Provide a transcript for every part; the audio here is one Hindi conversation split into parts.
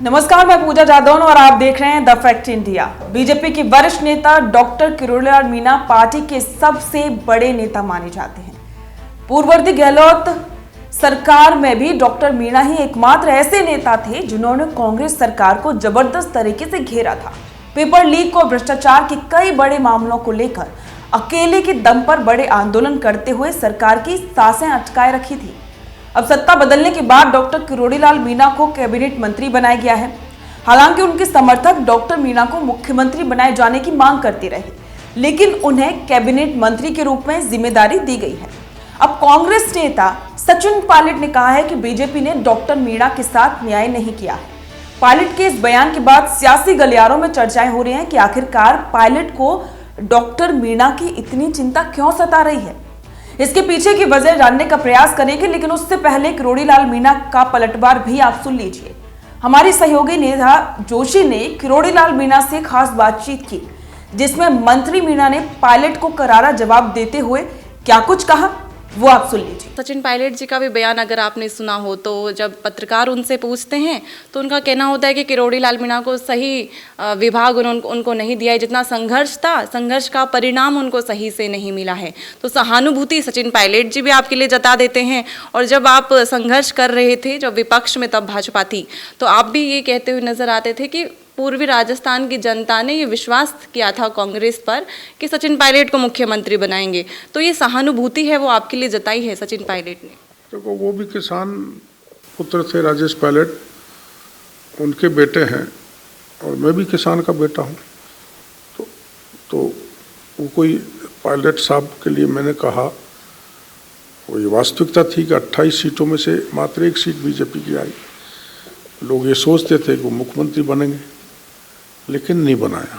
नमस्कार, मैं पूजा जादौन और आप देख रहे हैं द फैक्ट इंडिया। बीजेपी की वरिष्ठ नेता डॉक्टर किरोड़ीलाल मीणा पार्टी के सबसे बड़े नेता माने जाते हैं। पूर्ववर्ती गहलोत सरकार में भी डॉक्टर मीणा ही एकमात्र ऐसे नेता थे जिन्होंने कांग्रेस सरकार को जबरदस्त तरीके से घेरा था। पेपर लीक और भ्रष्टाचार के कई बड़े मामलों को लेकर अकेले के दम पर बड़े आंदोलन करते हुए सरकार की सांसें अटकाए रखी थी। अब सत्ता बदलने के बाद डॉक्टर किरोड़ीलाल मीणा को कैबिनेट मंत्री बनाया गया है। हालांकि उनके समर्थक डॉक्टर मीणा को मुख्यमंत्री बनाए जाने की मांग करते रहे, लेकिन उन्हें कैबिनेट मंत्री के रूप में जिम्मेदारी दी गई है। अब कांग्रेस नेता सचिन पायलट ने कहा है कि बीजेपी ने डॉक्टर मीणा के साथ न्याय नहीं किया है। पायलट के इस बयान के बाद सियासी गलियारों में चर्चाएं हो रही हैं कि आखिरकार पायलट को डॉक्टर मीणा की इतनी चिंता क्यों सता रही है। इसके पीछे की वजह जानने का प्रयास करेंगे, लेकिन उससे पहले किरोड़ीलाल मीणा का पलटवार भी आप सुन लीजिए। हमारी सहयोगी नेहा जोशी ने किरोड़ीलाल मीणा से खास बातचीत की, जिसमें मंत्री मीणा ने पायलट को करारा जवाब देते हुए क्या कुछ कहा, वो आप सुन लीजिए। सचिन पायलट जी का भी बयान अगर आपने सुना हो तो जब पत्रकार उनसे पूछते हैं तो उनका कहना होता है कि किरोड़ीलाल मीणा को सही विभाग उनको नहीं दिया है। जितना संघर्ष था, संघर्ष का परिणाम उनको सही से नहीं मिला है। तो सहानुभूति सचिन पायलट जी भी आपके लिए जता देते हैं। और जब आप संघर्ष कर रहे थे, जब विपक्ष में तब भाजपा थी, तो आप भी ये कहते हुए नजर आते थे कि पूर्वी राजस्थान की जनता ने ये विश्वास किया था कांग्रेस पर कि सचिन पायलट को मुख्यमंत्री बनाएंगे। तो ये सहानुभूति है वो आपके लिए जताई है सचिन पायलट ने। देखो, वो भी किसान पुत्र थे राजेश पायलट, उनके बेटे हैं और मैं भी किसान का बेटा हूँ। तो वो कोई पायलट साहब के लिए मैंने कहा, वो ये वास्तविकता थी कि 28 सीटों में से मात्र 1 सीट बीजेपी की आई। लोग ये सोचते थे कि वो मुख्यमंत्री बनेंगे, लेकिन नहीं बनाया।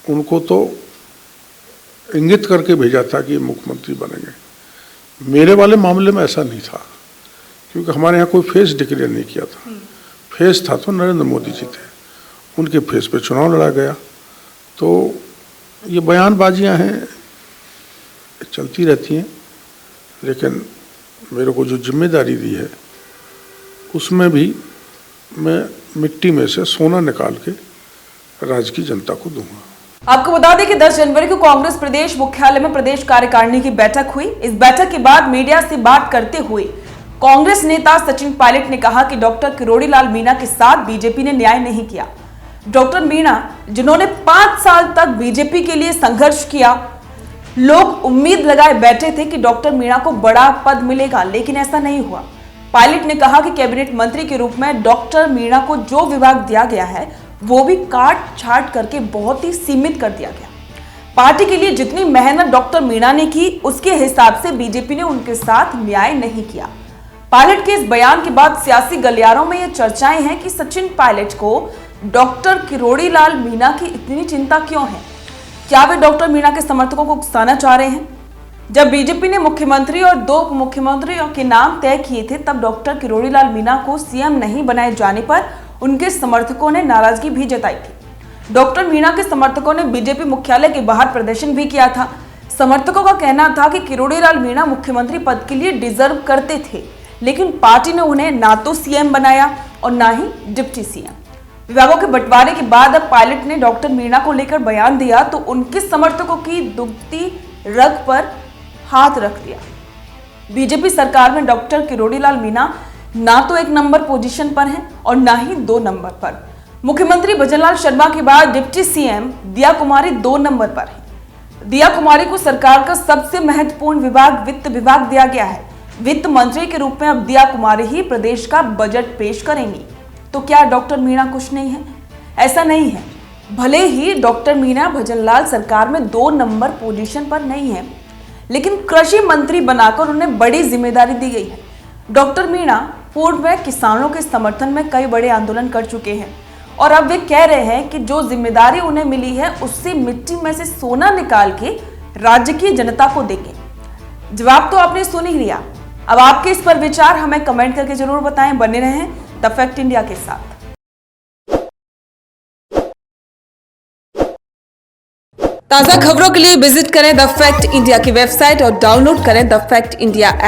उनको तो इंगित करके भेजा था कि मुख्यमंत्री बनेंगे। मेरे वाले मामले में ऐसा नहीं था, क्योंकि हमारे यहाँ कोई फेस डिक्लेयर नहीं किया था। फेस था तो नरेंद्र मोदी जी थे, उनके फेस पे चुनाव लड़ा गया। तो ये बयानबाजियाँ हैं, चलती रहती हैं, लेकिन मेरे को जो जिम्मेदारी दी है उसमें भी मैं मिट्टी में से सोना निकाल के राज्य की जनता को दूंगा। आपको बता दें कि 10 जनवरी को कांग्रेस प्रदेश मुख्यालय में प्रदेश कार्यकारिणी की बैठक हुई। इस बैठक के बाद मीडिया से बात करते हुए कांग्रेस नेता सचिन पायलट ने कहा कि डॉक्टर किरोड़ीलाल मीणा के साथ बीजेपी ने न्याय नहीं किया। डॉक्टर मीणा, जिन्होंने 5 साल तक बीजेपी के लिए संघर्ष किया, लोग उम्मीद लगाए बैठे थे कि डॉक्टर मीणा को बड़ा पद मिलेगा, लेकिन ऐसा नहीं हुआ। पायलट ने कहा कि कैबिनेट मंत्री के रूप में डॉक्टर मीणा को जो विभाग दिया गया है वो भी काट छाट करके बहुत ही सीमित कर दिया गया। पार्टी के लिए जितनी मेहनत डॉक्टर मीणा ने की, उसके हिसाब से बीजेपी ने उनके साथ न्याय नहीं किया। पायलट के इस बयान के बाद सियासी गलियारों में ये चर्चाएं हैं कि सचिन पायलट को डॉक्टर किरोड़ीलाल मीणा की इतनी चिंता क्यों है। क्या वे डॉक्टर मीणा के समर्थकों को उकसाना चाह रहे हैं? जब बीजेपी ने मुख्यमंत्री और 2 उप मुख्यमंत्रियों के नाम तय किए थे, तब डॉक्टर किरोड़ीलाल मीणा को सीएम नहीं बनाए जाने पर उनके समर्थकों ने नाराजगी भी जताई थी। डॉक्टर मीणा के समर्थकों ने बीजेपी मुख्यालय के बाहर प्रदर्शन भी किया था। समर्थकों का कहना था कि किरोड़ीलाल मीणा मुख्यमंत्री पद के लिए डिजर्व करते थे, लेकिन पार्टी ने उन्हें ना तो सीएम बनाया और ना ही डिप्टी सीएम। विभागों के बंटवारे के बाद अब पायलट ने डॉक्टर मीणा को लेकर बयान दिया तो उनके समर्थकों की दुखती रग पर हाथ रख दिया। बीजेपी सरकार में डॉक्टर किरोड़ीलाल मीणा ना तो 1 नंबर पोजीशन पर हैं और ना ही 2 नंबर पर। मुख्यमंत्री भजनलाल शर्मा के बाद डिप्टी सीएम दिया कुमारी 2 नंबर पर है। दिया कुमारी को सरकार का सबसे महत्वपूर्ण विभाग वित्त विभाग दिया गया है। वित्त मंत्री के रूप में अब दिया कुमारी ही प्रदेश का बजट पेश करेंगी। तो क्या डॉक्टर मीणा कुछ नहीं है? ऐसा नहीं है। भले ही डॉक्टर मीणा भजनलाल सरकार में 2 नंबर पोजीशन पर नहीं है, लेकिन कृषि मंत्री बनाकर उन्हें बड़ी जिम्मेदारी दी गई है। डॉक्टर मीणा पूर्व में किसानों के समर्थन में कई बड़े आंदोलन कर चुके हैं और अब वे कह रहे हैं कि जो जिम्मेदारी उन्हें मिली है उससे मिट्टी में से सोना निकाल के राज्य की जनता को देंगे। जवाब तो आपने सुन ही लिया। अब आपके इस पर विचार हमें कमेंट करके जरूर बताएं। बने रहें द फैक्ट इंडिया के साथ। ताज़ा खबरों के लिए विजिट करें द फैक्ट इंडिया की वेबसाइट और डाउनलोड करें द फैक्ट इंडिया ऐप।